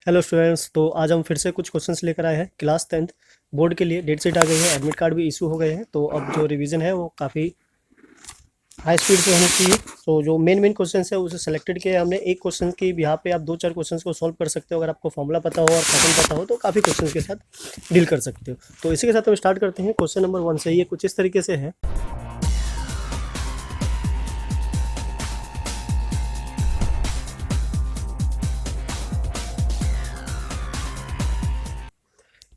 Hello students, तो आज हम फिर से कुछ क्वेश्चंस लेकर आए हैं क्लास 10th बोर्ड के लिए। डेट शीट आ गई है, एडमिट कार्ड भी इशू हो गए हैं, तो अब जो रिवीजन है वो काफ़ी हाई स्पीड से होनी चाहिए। तो जो मेन क्वेश्चंस है उसे सेलेक्टेड किया है हमने। एक क्वेश्चन की यहाँ पे आप 2-4 क्वेश्चंस को सॉल्व कर सकते हो। अगर आपको फॉर्मूला पता हो और पैटर्न पता हो तो काफ़ी क्वेश्चंस के साथ डील कर सकते हो। तो इसी के साथ हम स्टार्ट करते हैं क्वेश्चन नंबर 1 से। ये कुछ इस तरीके से है।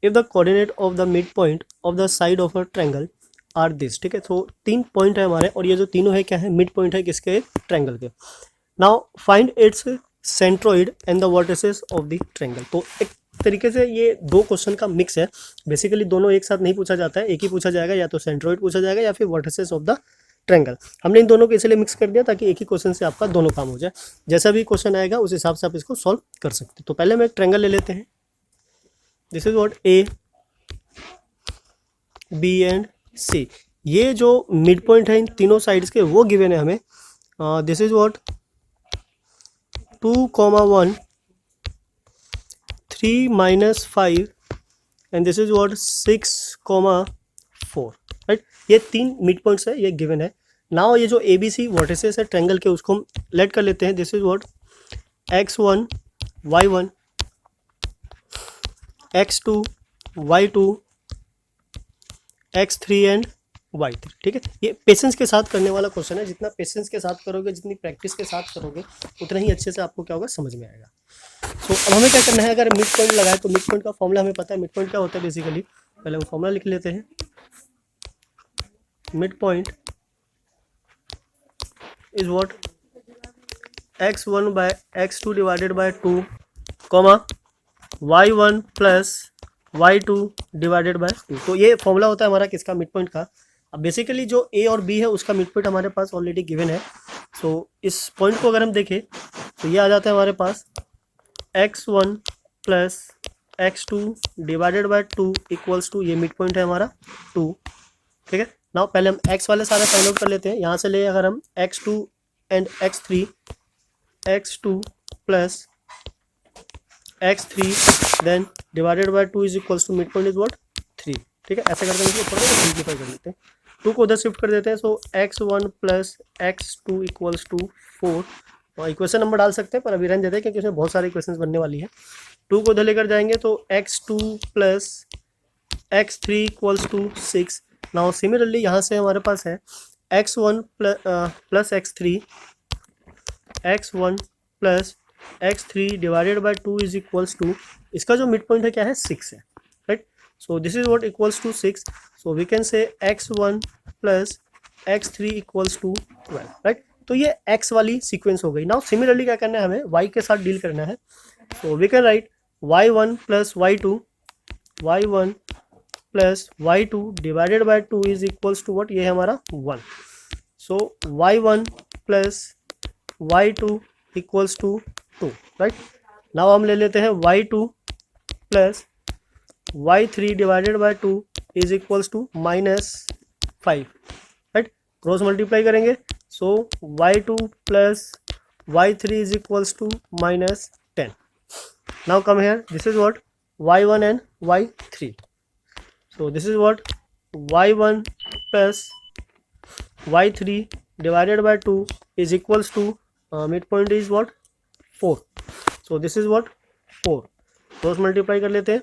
If the coordinate of the mid point of the side of a triangle are this. ठीक है, तो 3 पॉइंट है हमारे और ये जो तीनों है क्या है, मिड पॉइंट है किसके, ट्रायंगल के। Now find its centroid and the vertices of the triangle. तो एक तरीके से ये दो क्वेश्चन का मिक्स है। बेसिकली दोनों एक साथ नहीं पूछा जाता है, एक ही पूछा जाएगा, या तो सेंट्रोइड पूछा जाएगा या फिर वर्टिसेस ऑफ द ट्रायंगल। हमने इन दोनों को इसलिए मिक्स कर दिया ताकि एक ही क्वेश्चन से आपका दोनों काम हो जाए। जैसा भी क्वेश्चन आएगा उस हिसाब से आप इसको सॉल्व कर सकते हैं। तो पहले हम एक ट्रायंगल ले लेते हैं। This is what A B and C. ये जो मिड पॉइंट है इन तीनों साइड्स के वो गिवन है हमें। This is what 2,1 3 - 5 and this is what 6,4। Right, ये 3 मिड पॉइंट्स है, ये गिवन है। नाउ ये जो ए बी सी वर्टिसेस है ट्रायंगल के उसको हम लेट कर लेते हैं। This is what x1 y1 x2 y2 x3 and y3। ठीक है, ये पेशेंस के साथ करने वाला क्वेश्चन है। जितना पेशेंस के साथ करोगे, जितनी प्रैक्टिस के साथ करोगे, उतना ही अच्छे से आपको क्या होगा, समझ में आएगा। सो अब हमें क्या करना है, अगर मिड पॉइंट लगाए तो मिड पॉइंट का फॉर्मूला हमें पता है। मिड पॉइंट क्या होता है बेसिकली, पहले वो फॉर्मूला लिख लेते हैं। Mid point is what x1 by x2 divided by 2 comma y1 plus y2 divided by 2। तो ये फॉर्मूला होता है हमारा किसका, मिड पॉइंट का। अब बेसिकली जो ए और बी है उसका मिड पॉइंट हमारे पास ऑलरेडी गिवन है। सो इस पॉइंट को अगर हम देखें तो ये आ जाता है हमारे पास x1 plus x2 divided by 2 equals to, ये मिड पॉइंट है हमारा 2। ठीक है, नाउ पहले हम x वाले सारे फाइंड आउट कर लेते हैं। यहाँ से ले अगर हम x2 and x3, x2 plus x3 then divided by 2 is equals to mid point is what 3। ठीक है, ऐसे करते हैं, ऊपर को सिंपलीफाई कर लेते हैं, 2 को उधर शिफ्ट कर देते हैं। So x1 plus x2 equals to 4। और इक्वेशन नंबर डाल सकते हैं पर अभी रहने देते हैं क्योंकि उसमें बहुत सारे इक्वेशंस बनने वाली है। 2 को उधर लेकर जाएंगे तो x2 plus x3 equals to 6। Now similarly यहाँ से हमारे पास है x1 plus x3 x1 plus x3 divided by 2 is equals to, इसका जो मिड पॉइंट है क्या है, 6 है। Right, so this is what equals to 6। So we can say x1 plus x3 equals to 12। Right, तो ये x वाली sequence हो गई। नाउ सिमिलरली क्या करना है, हमें y के साथ डील करना है। So we can write y1 plus y2 plus y2 divided by 2 is equals to what, ये है हमारा 1। So y1 plus y2 equals to 2। Right, now हम ले लेते हैं y2 plus y3 divided by 2 is equals to -5। Right, cross multiply करेंगे। So y2 plus y3 is equals to -10। Now come here, this is what y1 and y3। So this is what y1 plus y3 divided by 2 is equals to midpoint is what 4. So this is what 4. Cross multiply कर लेते हैं,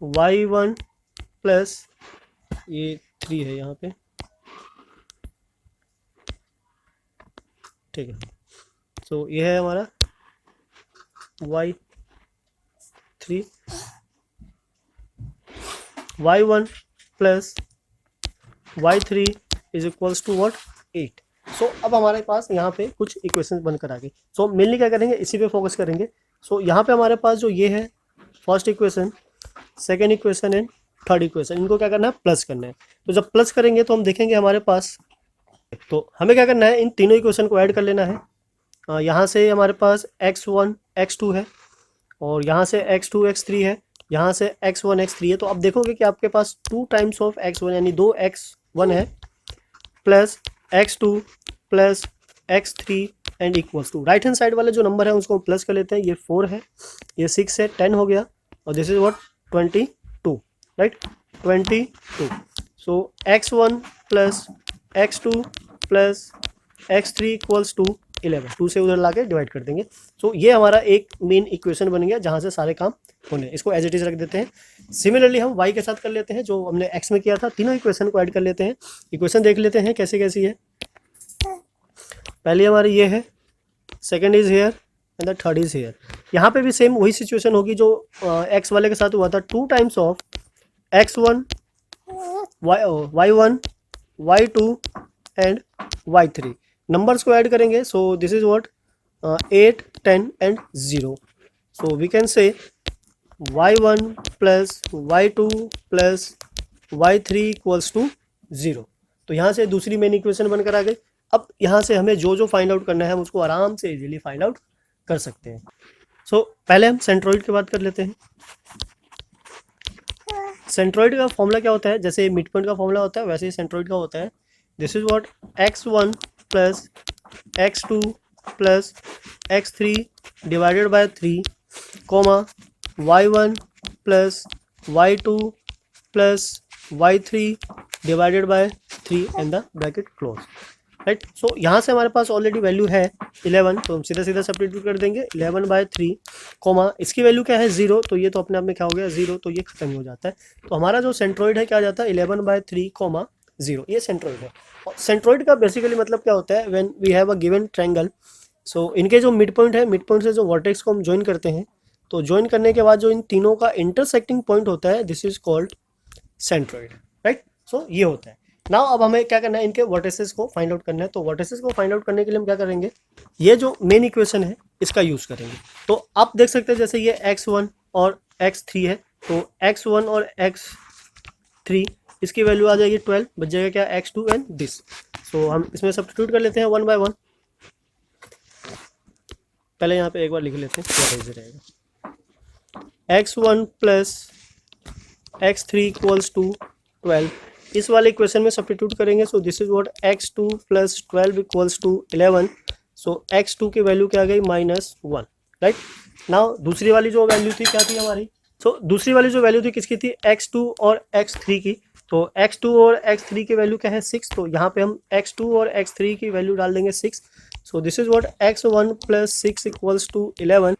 y1 plus ये 3 है यहाँ पे। ठीक है, सो ये है हमारा y3 y1 plus y3 is equals to what 8। So अब हमारे पास यहाँ पे कुछ इक्वेशंस बनकर आ गई। सो मेनली क्या करेंगे, इसी पे फोकस करेंगे। सो यहाँ पे हमारे पास जो ये है first equation, second equation and third equation, इनको क्या करना है, प्लस करना है। तो जब प्लस करेंगे तो हम देखेंगे हमारे पास, तो हमें क्या करना है, इन तीनों इक्वेशन को ऐड कर लेना है। यहाँ से हमारे पास x1 x2 है और यहाँ से x2 x3 है, यहाँ से x1 x3 है। तो अब देखोगे कि आपके पास 2 टाइम्स ऑफ x1 यानी 2x1 है plus x2 plus x3 and equals to, right hand side वाले जो नंबर है उसको प्लस कर लेते हैं, ये 4 है, ये 6 है, 10 हो गया, और this is what 22, right 22। So x1 plus x2 plus x3 equals to 11, 2 से उधर लाके डिवाइड कर देंगे। सो ये हमारा एक मेन इक्वेशन बन गया जहाँ से सारे काम होने, इसको एज इट इज रख देते हैं। सिमिलरली हम y के साथ कर लेते हैं, जो हमने x में किया था, तीनों इक्वेशन को ऐड कर लेते हैं। इक्वेशन देख लेते हैं कैसे कैसी है। पहली हमारी ये है, second is here and the third is here. यहाँ पे भी सेम वही सिचुएशन होगी जो x वाले के साथ हुआ था, 2 times of x1 y1 y2 and y3, numbers को ऐड करेंगे। So this is what 8 10 and 0। So we can say y1 plus y2 plus y3 equals to 0। तो यहाँ से दूसरी मेन इक्वेशन बनकर आ गई। अब यहाँ से हमें जो जो फाइंड आउट करना है हम उसको आराम से इजीली फाइंड आउट कर सकते हैं। सो पहले हम सेंट्रोइड की बात कर लेते हैं। सेंट्रोइड का फॉर्मूला क्या होता है, जैसे मिड पॉइंट का फॉर्मूला होता है वैसे ही सेंट्रोइड का होता है। This is what x1 plus x2 plus x3 divided by 3 comma y1 plus y2 plus y3 divided by 3 and the bracket close, right. So यहाँ से हमारे पास ऑलरेडी वैल्यू है 11, तो हम सीधा सीधा सब्स्टिट्यूट कर देंगे 11/3 कॉमा इसकी वैल्यू क्या है 0, तो ये तो अपने आप में क्या हो गया 0, तो ये खत्म हो जाता है। तो हमारा जो सेंट्रोइड है क्या आ जाता है 11/3 कॉमा 0, ये सेंट्रोइड है। और सेंट्रोइड का बेसिकली मतलब क्या होता है, when we have a given triangle, so इनके जो मिड पॉइंट है, मिड पॉइंट से जो वर्टेक्स को हम ज्वाइन करते हैं, तो ज्वाइन करने के बाद जो इन तीनों का इंटरसेक्टिंग पॉइंट होता है, this is called centroid, right. So ये होता है। नाउ अब हमें क्या करना है, इनके वर्टिसेस को फाइंड आउट करना है। तो वर्टिसेस को फाइंड आउट करने के लिए हम क्या करेंगे, ये जो मेन इक्वेशन है इसका यूज करेंगे। तो आप देख सकते हैं जैसे ये x1 और x3 है, तो x1 और x3 इसकी वैल्यू आ जाएगी 12, बच जाएगा क्या x2 एंड दिस। सो हम इसमें सब्स्टिट्यूट कर लेते हैं 1 by 1। पहले यहाँ पे एक बार लिख लेते हैं, थोड़ा इजी रहेगा। x1 plus x3 equals to 12, इस वाले इक्वेशन में सब्स्टिट्यूट करेंगे। So this is what x2 plus 12 equals to 11। So x2 की वैल्यू क्या आ गई -1, राइट। नाउ दूसरी वाली जो वैल्यू थी क्या थी हमारी, सो दूसरी वाली जो वैल्यू थी किसकी थी, x2 और x3 की। तो x2 और x3 की वैल्यू क्या है 6, तो यहाँ पे हम x2 और x3 की वैल्यू डाल देंगे 6। So this is what x1 plus 6 equals to 11।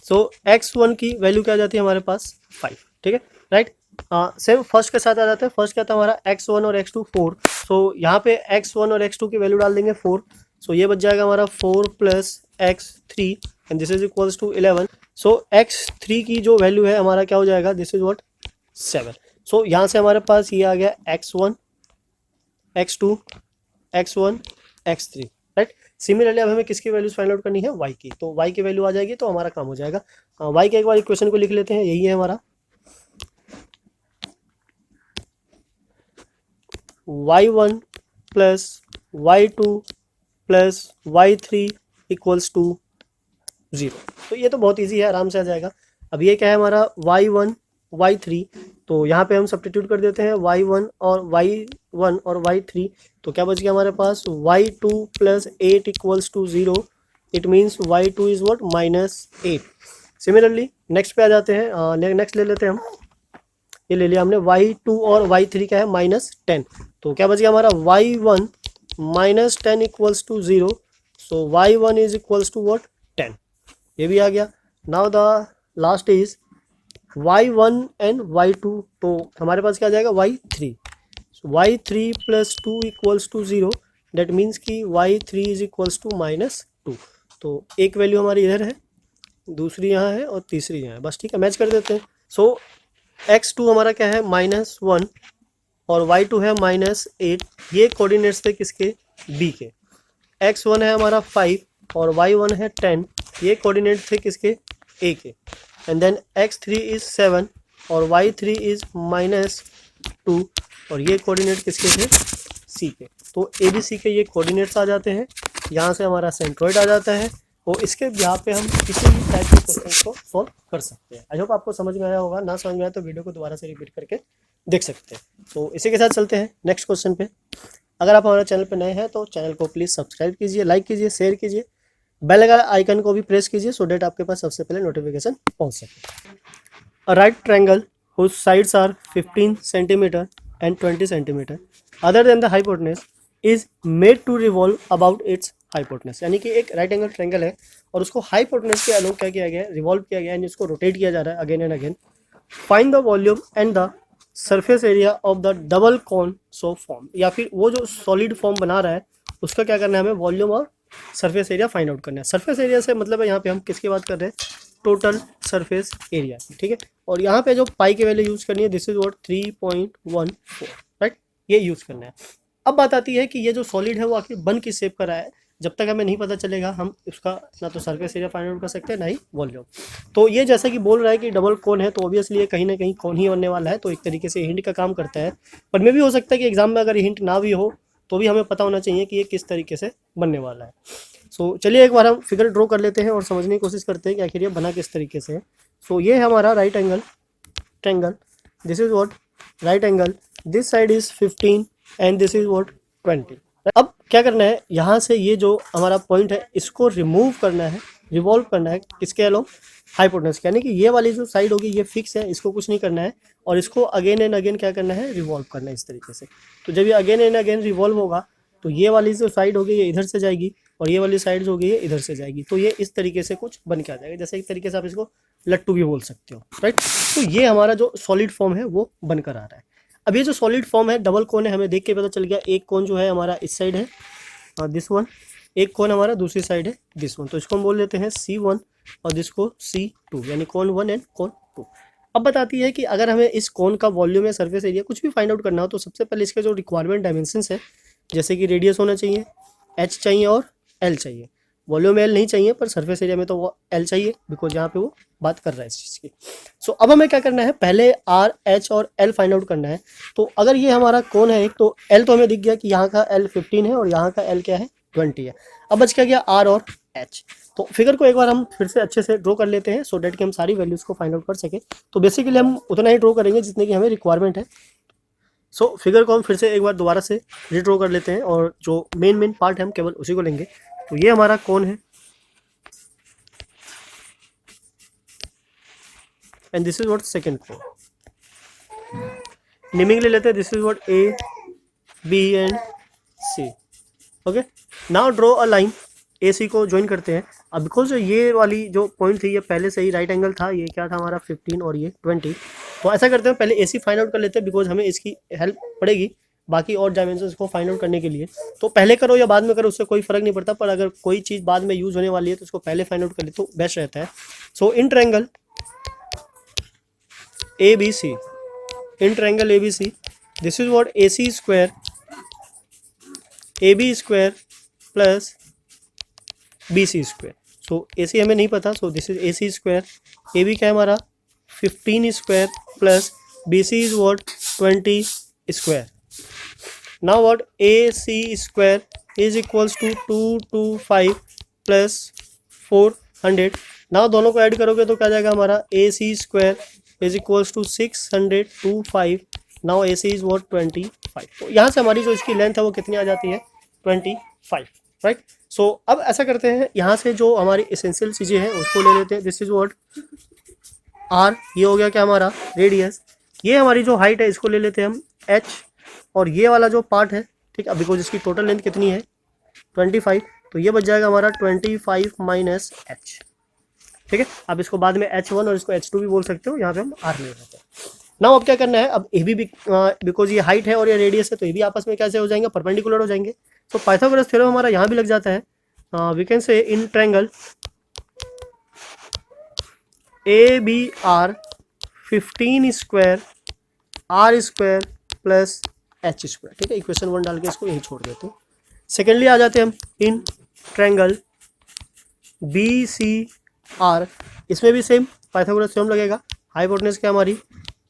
So x1 की वैल्यू क्या आ जाती है हमारे पास 5, ठीक है, राइट। सेम फर्स्ट के साथ आ जाता है। फर्स्ट क्या था हमारा x1 और x2 4, सो यहाँ पे x1 और x2 की वैल्यू डाल देंगे 4। सो ये बच जाएगा हमारा 4 plus x3 and this is equals to 11। So x3 की जो वैल्यू है हमारा क्या हो जाएगा, दिस इज व्हाट 7। सो यहाँ से हमारे पास ये आ गया x1 x2 x1 x3, right. Similarly अब हमें किसकी वैल्यूज फाइंड आउट करनी है, y की। तो y की वैल्यू आ जाएगी तो हमारा काम हो जाएगा। y के एक बार इक्वेशन को लिख लेते हैं, यही है हमारा y1 plus y2 plus y3 equals to 0। तो ये तो बहुत इजी है, आराम से आ जाएगा। अब ये क्या है हमारा y1 y3, तो यहाँ पे हम सब्स्टिट्यूट कर देते हैं y1 और y3। तो क्या बच गया हमारे पास y2 plus 8 equals to 0, it means y2 is what -8। Similarly next पे आ जाते हैं, नेक्स्ट ले लेते हैं हम, ये ले लिया हमने y2 और y3 क्या है -10। तो क्या बच गया हमारा y1 -10 equals to 0। So y1 is equals to what 10, ये भी आ गया। Now the last is y1 and y2, तो हमारे पास क्या आ जाएगा y3। y3 plus 2 equals to 0, that means कि y3 इज इक्वल्स टू -2। तो एक वैल्यू हमारी इधर है, दूसरी यहाँ है और तीसरी यहाँ है, बस ठीक है, मैच कर देते हैं। सो x2 हमारा क्या है -1 और y2 है -8, ये कोऑर्डिनेट्स थे किसके, b के। x1 है हमारा 5 और y1 है 10, ये कोऑर्डिनेट थे किसके, a के। एंड देन x3 इज 7 और y3 इज -2 और ये कोऑर्डिनेट किसके थे, c के। तो a b c के ये कोऑर्डिनेट्स आ जाते हैं, यहाँ से हमारा सेंट्रोइड आ जाता है और इसके यहाँ पे हम किसी भी टाइप के क्वेश्चन को सॉल्व कर सकते हैं। आई होप आपको समझ में आया होगा, ना समझ में आया तो वीडियो को दोबारा से रिपीट करके देख सकते हैं। तो इसी के साथ चलते हैं नेक्स्ट क्वेश्चन पे। अगर आप हमारे चैनल पे नए हैं तो चैनल को प्लीज़ सब्सक्राइब कीजिए, लाइक कीजिए, शेयर कीजिए बेल आइकन को भी प्रेस कीजिए सो डेट आपके पास सबसे पहले नोटिफिकेशन पहुंच सके। A right triangle whose sides are 15 centimeter and 20 centimeter other than the hypotenuse is made to revolve about its hypotenuse। यानी कि एक राइट एंगल ट्रायंगल है और उसको हाइपोटेनस के अलोंग क्या किया गया है, रिवॉल्व किया गया है, इसको रोटेट किया जा रहा है again and again. Find the volume and the surface area of the double cone so form, या फिर वो जो सॉलिड फॉर्म बना रहा है उसका क्या करना है, हमें वॉल्यूम और सरफेस एरिया फाइंड आउट करना है। सरफेस एरिया से मतलब है यहाँ पे हम किसकी बात कर रहे हैं, टोटल सरफेस एरिया, ठीक है। और यहाँ पे जो पाई की वैल्यू यूज़ करनी है, दिस इज व्हाट 3.14, राइट, ये यूज़ करना है। अब बात आती है कि ये जो सॉलिड है वो आखिर बन किस शेप का रहा है। जब तक हमें नहीं पता चलेगा हम उसका ना तो सरफेस एरिया फाइंड आउट कर सकते हैं ना ही वॉल्यूम। तो ये जैसा कि बोल रहा है कि डबल कोन है तो ऑब्वियसली ये कहीं ना कहीं कोन ही बनने वाला है, तो एक तरीके से हिंट का काम करता है। पर में भी हो सकता है कि एग्जाम में अगर हिंट ना भी हो तो भी हमें पता होना चाहिए कि ये किस तरीके से बनने वाला है। सो चलिए एक बार हम फिगर ड्रॉ कर लेते हैं और समझने की कोशिश करते हैं कि आखिर ये बना किस तरीके से है। सो ये है हमारा right angle triangle, this is what right angle, this side is 15 and this is what 20। अब क्या करना है, यहाँ से ये जो हमारा पॉइंट है इसको रिमूव करना है, रिवॉल्व करना है किसके अलोंग, हाइपोटेनस, यानी कि ये वाली जो साइड होगी ये फिक्स है, इसको कुछ नहीं करना है और इसको अगेन एंड अगेन क्या करना है, रिवॉल्व करना है इस तरीके से। तो जब ये अगेन एंड अगेन रिवॉल्व होगा तो ये वाली जो साइड होगी ये इधर से जाएगी और ये वाली साइड जो होगी ये इधर से जाएगी, तो ये इस तरीके से कुछ बन के आ जाएगा। जैसे एक तरीके से आप इसको लट्टू भी बोल सकते हो, राइट। तो ये हमारा जो सॉलिड फॉर्म है वो बनकर आ रहा है। अब ये जो सॉलिड फॉर्म है डबल कोन है, हमें देख के पता चल गया एक कोन जो है हमारा इस साइड है दिस वन, एक कोन हमारा दूसरी साइड है दिस वन, तो इसको हम बोल देते हैं C1 और जिसको C2, यानी कोन 1 एंड कोन 2। अब बताती है कि अगर हमें इस कोन का वॉल्यूम या सरफेस एरिया कुछ भी फाइंड आउट करना हो तो सबसे पहले इसके जो रिक्वायरमेंट डायमेंशंस है, जैसे कि रेडियस होना चाहिए, h चाहिए और l चाहिए। वॉल्यूम l नहीं चाहिए पर सरफेस एरिया में तो वो l चाहिए बिकॉज यहाँ पे वो बात कर रहा है इस चीज़ की। सो अब हमें क्या करना है, पहले r, h और l फाइंड आउट करना है। तो अगर ये हमारा कोन है एक, तो l तो हमें दिख गया कि यहाँ का l 15 है और यहाँ का l क्या है 20 है। अब बच क्या गया r और h। तो फिगर को एक बार हम फिर से अच्छे से ड्रॉ कर लेते हैं सो डेट कि हम सारी वैल्यूज़ को फाइंड आउट कर सके। तो बेसिकली हम उतना ही ड्रॉ करेंगे जितने की हमें रिक्वायरमेंट है। सो फिगर को हम फिर से एक बार दोबारा से रीड्रॉ कर लेते हैं और जो मेन पार्ट है हम केवल उसी को लेंगे। तो ये हमारा कोन है and this is what second cone, naming ले लेते हैं, this is what A, B and C। Okay, now draw a line, AC को ज्वाइन करते हैं। अब बिकॉज ये वाली जो पॉइंट थी ये पहले से ही राइट एंगल था, ये क्या था हमारा 15 और ये 20। तो ऐसा करते हैं पहले AC फाइंड आउट कर लेते हैं बिकॉज हमें इसकी हेल्प पड़ेगी बाकी और डायमेंशंस को फाइंड आउट करने के लिए। तो पहले करो या बाद में करो उससे कोई फर्क नहीं पड़ता, पर अगर कोई चीज़ बाद में यूज़ होने वाली है तो उसको पहले फाइंड आउट कर ले तो बेस्ट रहता है। So in triangle ABC, in triangle ABC this is what AC square AB square plus BC square. So AC हमें नहीं पता, so this is AC square, AB क्या है हमारा 15 square plus BC is what 20 square. Now what AC square is equals to 225 प्लस 400। Now दोनों को add करोगे तो क्या जाएगा हमारा AC square is equals to 625। Now AC is what 25। तो यहाँ से हमारी जो इसकी लेंथ है वो कितनी आ जाती है 25, राइट। सो अब ऐसा करते हैं, यहाँ से जो हमारी एसेंशियल चीज़ें हैं उसको ले लेते हैं। दिस इज व्हाट R, ये हो गया क्या हमारा रेडियस, ये हमारी जो हाइट है इसको ले लेते हैं हम H, और ये वाला जो पार्ट है, ठीक है, बिकॉज इसकी टोटल लेंथ कितनी है 25, तो ये बच जाएगा हमारा 25 माइनस H, ठीक है। अब इसको बाद में H1 और इसको H2 भी बोल सकते हो, यहाँ पे हम R ले लेते हैं। नाउ अब क्या करना है, अब ये भी बिकॉज ये हाइट है और ये रेडियस है तो ये भी आपस में कैसे हो जाएंगे, परपेंडिकुलर हो जाएंगे। तो पाइथागोरस थ्योरम हमारा यहाँ भी लग जाता है। We can say in triangle ABR 15 square R square plus H square, ठीक है। इक्वेशन 1 डाल के इसको यही छोड़ देते हैं। सेकेंडली आ जाते हैं हम इन ट्रायंगल BCR, इसमें भी सेम पाइथागोरस थ्योरम लगेगा। हाइपोटेनस क्या हमारी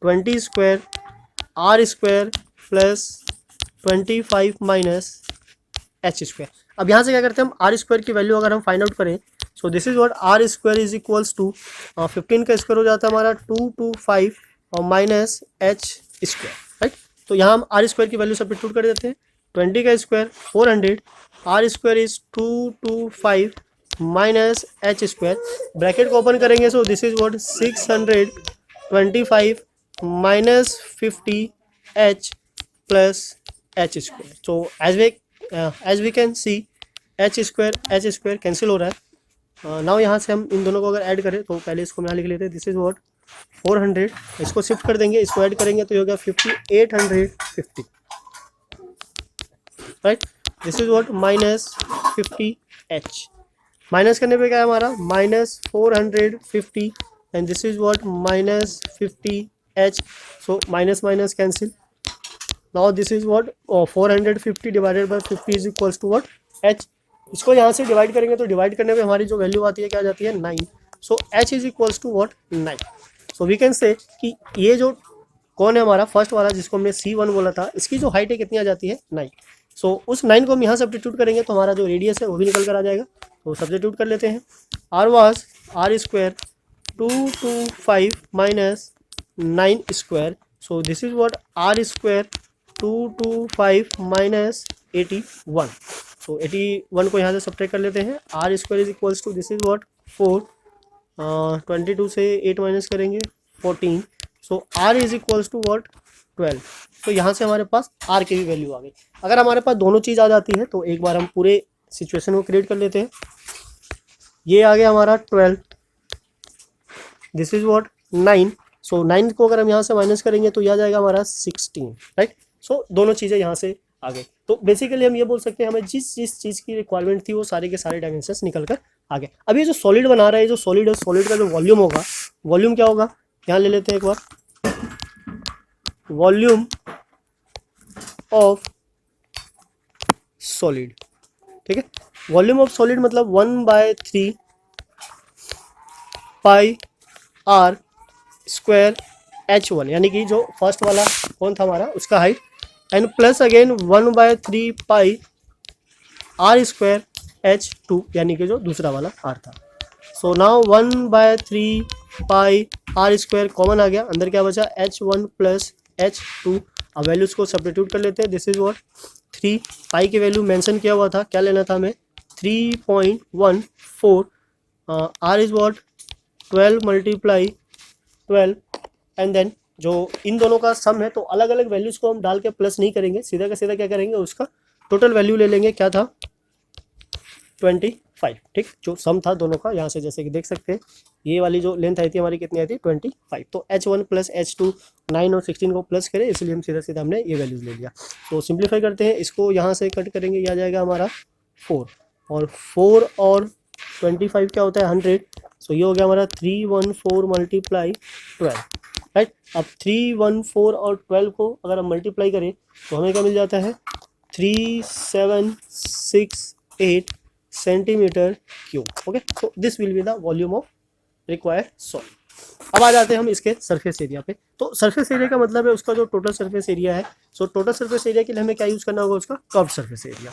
20 square R square plus 25 minus H square. अब यहाँ से क्या करते हैं हम R स्क्वायर की वैल्यू अगर हम फाइंड आउट करें, so this is what R square is equals to 15 का स्क्वायर हो जाता है हमारा 225 और माइनस H स्क्वायर, राइट। तो यहाँ हम R स्क्वायर की वैल्यू सब्स्टिट्यूट कर देते हैं। 20 का square 400, R square is 225 minus H square, bracket को ओपन करेंगे so this is what 625 minus 50 H plus H square. So as we can see H square cancel हो रहा है. नाउ यहाँ से हम इन दोनों को अगर ऐड करें तो पहले इसको यहाँ लिख लेते हैं. दिस इज व्हाट 400, इसको शिफ्ट कर देंगे, इसको ऐड करेंगे तो ये हो गया 5850, right. This is what minus 50 H, minus करने पे क्या है हमारा minus 450 and this is what minus 50 H. So minus minus cancel. Now this is what 450 divided by 50 is equals to what H. इसको यहाँ से डिवाइड करेंगे तो डिवाइड करने पे हमारी जो वैल्यू आती है क्या जाती है 9. So H is equals to what 9. So we can say कि ये जो कौन है हमारा फर्स्ट वाला जिसको हमने C1 बोला था, इसकी जो हाइट है कितनी आ जाती है 9. सो उस 9 को हम यहाँ सब्स्टिट्यूट करेंगे तो हमारा जो रेडियस है वो भी निकल कर आ जाएगा. तो सब्स्टिट्यूट कर लेते हैं. R was R square 225 minus 9 square. So this is what R square 225 minus 81. So 81 को यहाँ से सब्ट्रैक्ट कर लेते हैं. R square is equals to this is what 4, 22 से 8 माइनस करेंगे 14. So R is equals to what 12. तो यहाँ से हमारे पास आर की भी वैल्यू आ गई. अगर हमारे पास दोनों चीज़ आ जाती है तो एक बार हम पूरे सिचुएशन को क्रिएट कर लेते हैं. ये आ गया हमारा 12, दिस इज व्हाट 9. सो 9 को अगर हम यहाँ से माइनस करेंगे तो यह आ जाएगा हमारा 16, राइट. सो दोनों चीज़ें यहाँ से आ गई. तो बेसिकली हम ये बोल सकते हैं हमें जिस चीज़ की रिक्वायरमेंट थी वो सारे के सारे डायमेंशंस निकल कर आ गए. अब ये जो सॉलिड बना रहा है, जो सॉलिड है, सॉलिड का जो वॉल्यूम होगा, वॉल्यूम क्या होगा यहाँ ले लेते हैं एक बार. वॉल्यूम ऑफ सॉलिड, ठीक है. वॉल्यूम ऑफ सॉलिड मतलब 1/3 पाई आर स्क्वायर H1, यानी कि जो फर्स्ट वाला कौन था हमारा उसका height, and plus again 1/3 pi R square H2, यानी कि जो दूसरा वाला आर था. So now 1/3 pi R square common आ गया, अंदर क्या बचा H1 प्लस H2. अब वैल्यूज को सब्स्टिट्यूट कर लेते हैं. दिस इज व्हाट 3, पाई की वैल्यू मेंशन किया हुआ था, क्या लेना था हमें 3.14. R is what 12 multiply 12 and then जो इन दोनों का सम है तो अलग अलग वैल्यूज को हम डाल के प्लस नहीं करेंगे, सीधा का सीधा क्या करेंगे उसका टोटल वैल्यू ले लेंगे. क्या था 25, ठीक. जो सम था दोनों का यहाँ से जैसे कि देख सकते हैं ये वाली जो लेंथ आई थी हमारी कितनी आई थी 25. तो H1 प्लस H2 9 और 16 को प्लस करें, इसलिए हम सीधा सीधा हमने ये वैल्यूज ले लिया. तो सिंप्लीफाई करते हैं, इसको यहाँ से कट करेंगे, ये आ जाएगा हमारा 4, और 4 और 25 क्या होता है 100. सो ये हो गया हमारा 314 मल्टीप्लाई 12, राइट. अब 314 और 12 को अगर हम मल्टीप्लाई करें तो हमें क्या मिल जाता है 3768 centimetre cube. Okay, so this will be the volume of required solid. अब आ जाते हैं हम इसके सरफेस एरिया पे. तो सरफेस एरिया का मतलब है उसका जो टोटल सरफेस एरिया है. सो टोटल सरफेस एरिया के लिए हमें क्या यूज़ करना होगा उसका curve surface area.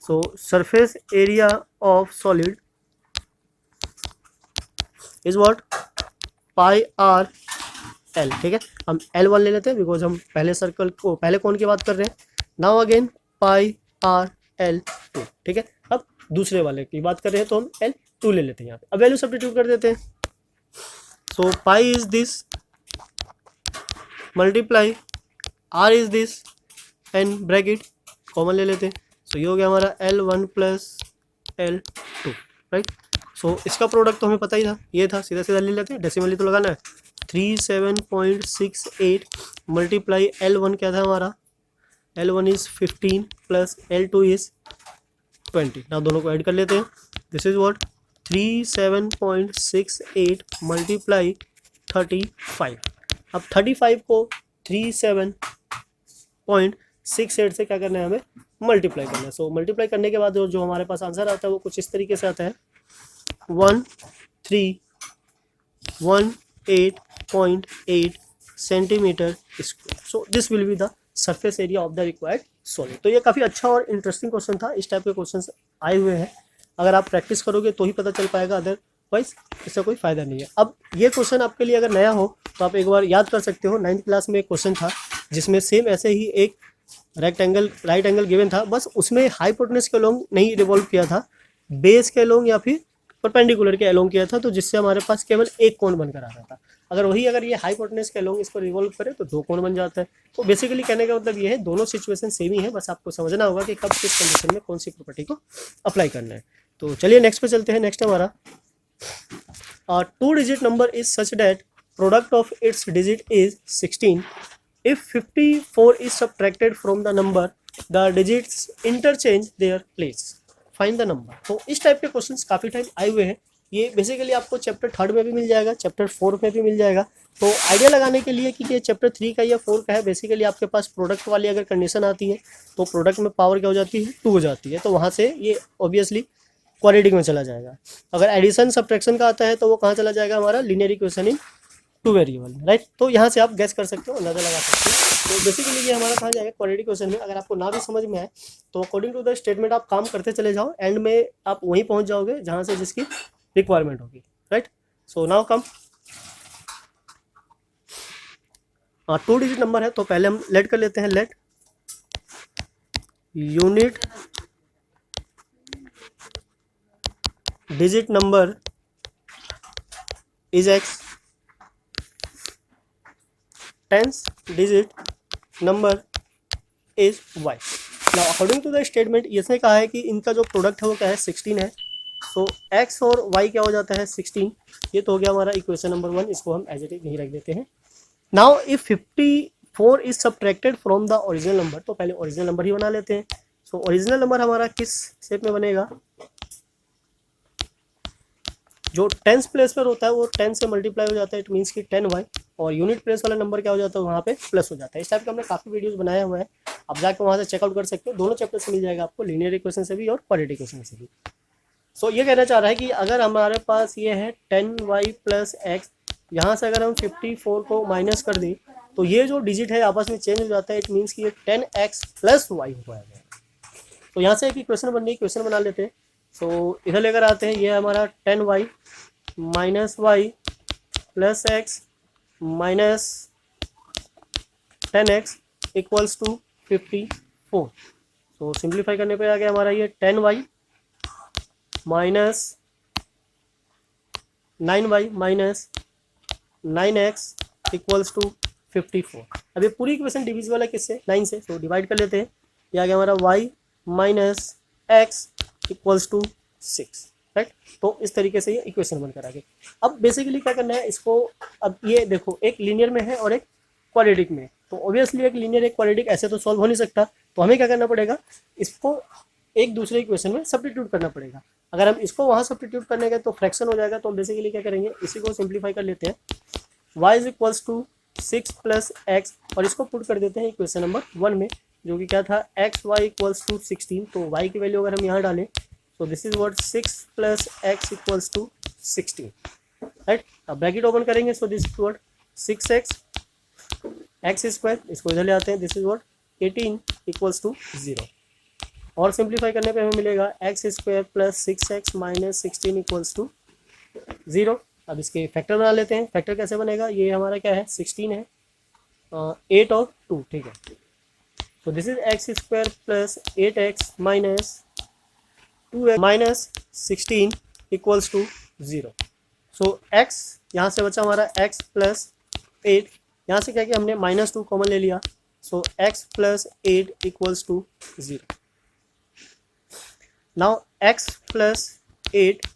So surface area of solid is what pi R L, ठीक है. हम L1 ले लेते हैं बिकॉज हम पहले सर्कल को पहले कौन की बात कर रहे हैं. Now again pi are L2, ठीक है. अब दूसरे वाले की बात कर रहे हैं तो हम L2 ले लेते हैं यहाँ पे. अब वैल्यू सब्स्टिट्यूट कर देते हैं. So pi is this multiply R is this and bracket common ले लेते हैं. सो ये हो गया हमारा L1 plus L2, right. So इसका प्रोडक्ट तो हमें पता ही था, ये था, सीधा सीधा ले लेते हैं, डेसिमली तो लगाना है. 37.68 मल्टीप्लाई L1 क्या था हमारा, L1 is 15 plus L2 is 20. ना दोनों को ऐड कर लेते हैं. This is what 37.68 multiply 35. अब 35 को 37.68 से क्या करना है हमें मल्टीप्लाई करना है. सो मल्टीप्लाई करने के बाद जो हमारे पास आंसर आता है वो कुछ इस तरीके से आता है 1318.8 centimetre square. So this will be the surface area of the required solid. तो ये काफ़ी अच्छा और इंटरेस्टिंग क्वेश्चन था. इस टाइप के क्वेश्चन आए हुए हैं, अगर आप प्रैक्टिस करोगे तो ही पता चल पाएगा, अदरवाइज इससे कोई फ़ायदा नहीं है. अब ये क्वेश्चन आपके लिए अगर नया हो तो आप एक बार याद कर सकते हो. 9th क्लास में एक क्वेश्चन था जिसमें सेम ऐसे ही एक राइट एंगल गिवन था, बस उसमें हाइपोटेनस के अलोंग नहीं रिवॉल्व किया था, बेस के अलोंग या फिर परपेंडिकुलर के अलोंग किया था, तो जिससे हमारे पास केवल एक कोण बनकर आ रहा था। अगर ये हाइपोटेनस के अलोंग इसको रिवॉल्व करे तो दो कोण बन जाता है। तो बेसिकली कहने का मतलब ये है, दोनों सिचुएशन सेम ही है, बस आपको समझना होगा कि कब किस कंडीशन में कौन सी प्रॉपर्टी को अप्लाई करना है। तो चलिए नेक्स्ट पे चलते हैं। नेक्स्ट हमारा two digit number is such that product of its digit is 16। If 54 is subtracted from the number, the digits interchange their place. Find the number. तो इस टाइप के क्वेश्चंस काफ़ी टाइम आए हुए हैं। ये बेसिकली आपको चैप्टर 3 में भी मिल जाएगा, चैप्टर 4 में भी मिल जाएगा। तो आइडिया लगाने के लिए कि ये चैप्टर 3 का या 4 का है, बेसिकली आपके पास प्रोडक्ट वाली अगर कंडीशन आती है तो प्रोडक्ट में पावर क्या हो जाती है, 2 हो जाती है। तो वहाँ से ये ऑब्वियसली क्वाड्रेटिक में चला जाएगा। अगर एडिशन सब्ट्रैक्शन का आता है तो वो कहाँ चला जाएगा, हमारा linear equation in two variable, right. तो यहाँ से आप गेस कर सकते हो, अंदाजा लगा सकते हो। तो बेसिकली ये हमारा कहाँ जाएगा, क्वाड्रेटिक क्वेश्चन में। अगर आपको ना भी समझ में आए तो अकॉर्डिंग टू द स्टेटमेंट आप काम करते चले जाओ, एंड में आप वहीं पहुँच जाओगे जहाँ से जिसकी रिक्वायरमेंट होगी, right. So now come, 2 digit number है तो पहले हम लेट कर लेते हैं। Let unit digit number is x, tens digit number is y। Now according to the statement इसने कहा है कि इनका जो प्रोडक्ट है वो क्या है, 16 है। सो x और y क्या हो जाता है, 16। ये तो हो गया हमारा इक्वेशन नंबर 1, इसको हम एज इट इज नहीं रख देते हैं। Now if 54 is subtracted from the original number, तो पहले ओरिजिनल नंबर ही बना लेते हैं। सो ओरिजिनल नंबर हमारा किस शेप में बनेगा, जो टेंस प्लेस पर होता है वो 10 से मल्टीप्लाई हो जाता है, इट मीन्स कि 10y, और यूनिट प्लेस वाला नंबर क्या हो जाता है, वहाँ पे प्लस हो जाता है। इस टाइप का हमने काफ़ी वीडियोस बनाया हुआ है, आप जाकर वहाँ से चेकआउट कर सकते हो। दोनों चैप्टर से मिल जाएगा आपको, लीनियर इक्वेशन से भी और क्वाड्रेटिक इक्वेशन से भी। सो ये कहना चाह रहा है कि अगर हमारे पास ये है 10y प्लस एक्स, यहाँ से अगर हम 54 को माइनस कर दें तो ये जो डिजिट है आपस में चेंज हो जाता है, इट मीन्स कि ये 10x प्लस वाई हो जाएगा। तो यहाँ से एक इक्वेशन बन रही है, इक्वेशन बना लेते हैं। सो इधर लेकर आते हैं, ये हमारा 10y minus y plus x minus 10x equals to 54। So simplify करने पे आ गया हमारा ये 10y minus 9y minus 9x equals to 54। अब ये पूरी इक्वेशन डिविजिबल है किससे, 9 से, तो डिवाइड कर लेते हैं। ये आ गया हमारा y minus x equals to 6, right. तो इस तरीके से ये इक्वेशन बनकर आ गई। अब बेसिकली क्या करना है इसको, अब ये देखो एक लीनियर में है और एक क्वाड्रेटिक में, तो ऑब्वियसली एक लीनियर एक क्वाड्रेटिक ऐसे तो सॉल्व हो नहीं सकता, तो हमें क्या करना पड़ेगा, इसको एक दूसरे इक्वेशन में सब्स्टिट्यूट करना पड़ेगा। अगर हम इसको वहाँ सब्स्टिट्यूट करने गए तो फ्रैक्शन हो जाएगा, तो हम बेसिकली क्या करेंगे, इसी को सिंप्लीफाई कर लेते हैं। y is equals to 6 plus x, और इसको पुट कर देते हैं इक्वेशन नंबर 1 में, जो कि क्या था, एक्स वाई इक्वल्स टू 16। तो y की वैल्यू अगर हम यहाँ डालें तो this is what 6 plus x equals to 16, right. अब ब्रैकेट ओपन करेंगे, so this is what 6x x square, इसको इधर ले आते हैं, this is what 18 equals to 0, और सिंप्लीफाई करने पे हमें मिलेगा x square plus 6x minus 16 equals to 0। अब इसके फैक्टर बना लेते हैं। फैक्टर कैसे बनेगा, ये हमारा क्या है, 16 है, 8 और 2, ठीक है। तो this is x square plus 8x minus 2x minus 16 equals to 0। So x यहाँ से बचा हमारा x प्लस 8, यहाँ से क्या किया हमने, -2 कॉमन ले लिया, so x plus 8 equals to 0। Now x plus 8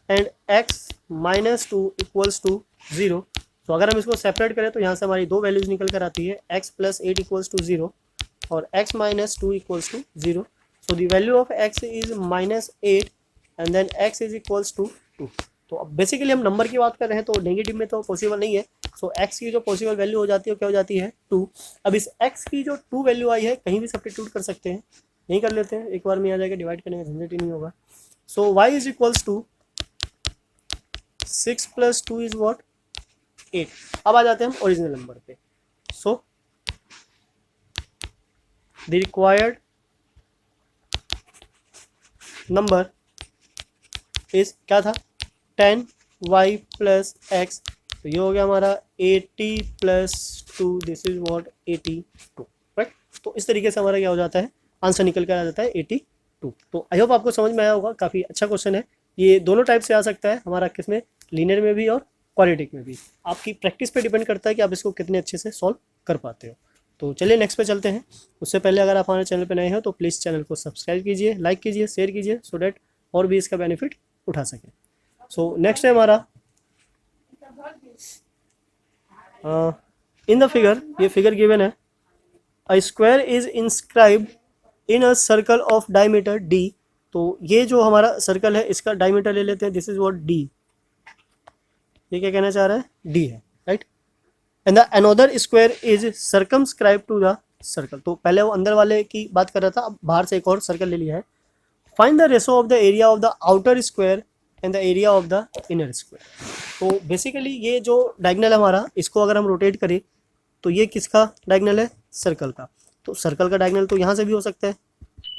and x minus 2 equals to 0। तो अगर हम इसको सेपरेट करें तो यहाँ से हमारी दो वैल्यूज निकल कर आती है, x प्लस 8 इक्वल्स टू 0 और x minus 2 equals to 0। So the value of x is -8 and then x is equals to 2। तो अब बेसिकली हम नंबर की बात कर रहे हैं, तो नेगेटिव में तो पॉसिबल नहीं है। सो x की जो पॉसिबल वैल्यू हो जाती है क्या हो जाती है, 2। अब इस x की जो 2 वैल्यू आई है कहीं भी सब्स्टिट्यूट कर सकते हैं, नहीं कर लेते हैं, एक बार में आ जाएगा, डिवाइड करने में झंझट ही नहीं होगा। So y is equals to 6 plus 2 is what 8। अब आ जाते हैं हम ओरिजिनल नंबर पे। So the required number is क्या था, 10y प्लस x, तो ये हो गया हमारा 80 plus 2, this is what 82, right. तो इस तरीके से हमारा क्या हो जाता है, आंसर निकल कर आ जाता है 82। तो आई होप आपको समझ में आया होगा, काफ़ी अच्छा क्वेश्चन है, ये दोनों टाइप से आ सकता है हमारा, किसमें, लीनियर में भी और क्वाड्रेटिक में भी। आपकी प्रैक्टिस पे डिपेंड करता है कि आप इसको कितने अच्छे से सॉल्व कर पाते हो। तो चलिए नेक्स्ट पे चलते हैं। उससे पहले अगर आप हमारे चैनल पे नए हो तो प्लीज़ चैनल को सब्सक्राइब कीजिए, लाइक कीजिए, शेयर कीजिए, सो डैट और भी इसका बेनिफिट उठा सकें। सो नेक्स्ट है हमारा इन द फिगर, ये फिगर गिवन है, a square is inscribed in a circle of diameter D. तो ये जो हमारा सर्कल है इसका डायमीटर ले लेते हैं, दिस इज व्हाट डी। ये क्या कहना चाह रहा है, डी है, right. And the another square is circumscribe to the circle. तो पहले वो अंदर वाले की बात कर रहा था, अब बाहर से एक और सर्कल ले लिया है। Find the ratio of the area of the outer square and the area of the inner square. तो बेसिकली ये जो डायगोनल है हमारा, इसको अगर हम रोटेट करें तो ये किसका डायगोनल है, सर्कल का। तो सर्कल का डायगोनल तो यहाँ से भी हो सकता है,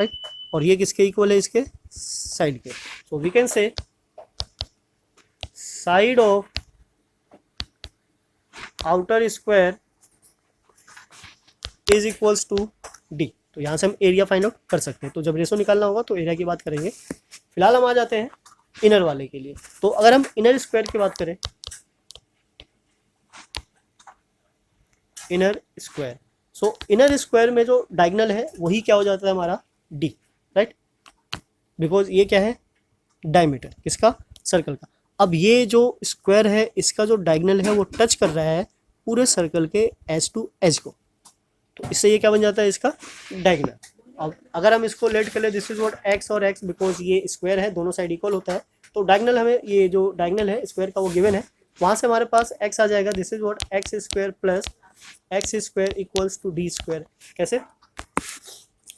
राइट। और ये किसके इक्वल है, इसके साइड के। So we can say side of outer square is equals to D. तो यहाँ से हम एरिया फाइंड आउट कर सकते हैं। तो जब रेशो निकालना होगा तो एरिया की बात करेंगे। फिलहाल हम आ जाते हैं इनर वाले के लिए। तो अगर हम इनर स्क्वायर की बात करें, इनर स्क्वायर, सो इनर स्क्वायर में जो डायगोनल है वही क्या हो जाता है हमारा, डी, राइट। बिकॉज ये क्या है, डायमीटर किसका, सर्कल का। अब ये जो स्क्वायर है इसका जो डायगोनल है वो टच कर रहा है पूरे सर्कल के एज टू एज को। तो इससे ये क्या बन जाता है, इसका डायगोनल। अब अगर हम इसको लेट कर ले, दिस इज व्हाट एक्स और एक्स, बिकॉज ये स्क्वायर है, दोनों साइड इक्वल होता है। तो डायगोनल हमें, ये जो डायगोनल है स्क्वायर का वो गिवन है, वहाँ से हमारे पास एक्स आ जाएगा। This is what x square plus x square equals to D square. कैसे,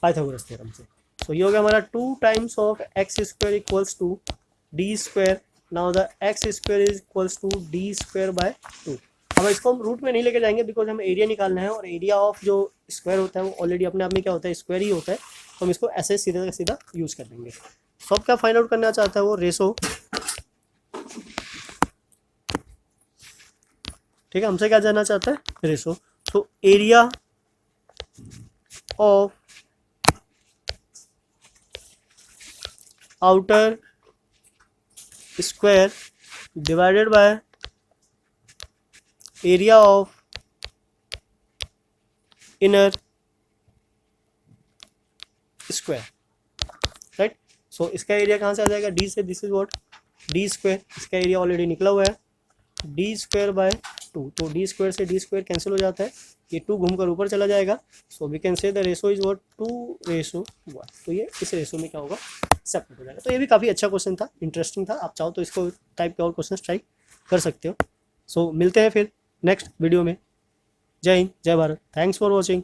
पाइथागोरस थ्योरम से। तो ये हो गया हमारा 2 times of x square equals to D square. Now the x square is equals to D square by 2। अब इसको हम रूट में नहीं लेके जाएंगे बिकॉज हमें एरिया निकालना है, और एरिया ऑफ जो स्क्वायर होता है वो ऑलरेडी अपने आप में क्या होता है, स्क्वायर ही होता है। तो हम इसको ऐसे सीधा सीधा यूज़ कर लेंगे। सब क्या फाइंड आउट करना चाहता है वो, रेशो, ठीक है, हमसे क्या जानना चाहता है, रेशो। तो area of outer square divided by area of inner square, right. So इसका एरिया कहाँ से आ जाएगा, डी से। This is what D square, इसका एरिया ऑलरेडी निकला हुआ है, डी स्क्वायर बाय 2। तो डी स्क्वायर से डी स्क्वायर कैंसिल हो जाता है, ये 2 घूमकर ऊपर चला जाएगा। So we can say the ratio is what 2:1। तो ये इस रेशो में क्या होगा, सेपरेट हो जाएगा। तो ये भी काफ़ी अच्छा क्वेश्चन था, इंटरेस्टिंग था। आप चाहो तो इसको टाइप के और क्वेश्चन ट्राई कर सकते हो। सो मिलते हैं फिर नेक्स्ट वीडियो में। जय हिंद, जय भारत, थैंक्स फॉर वॉचिंग।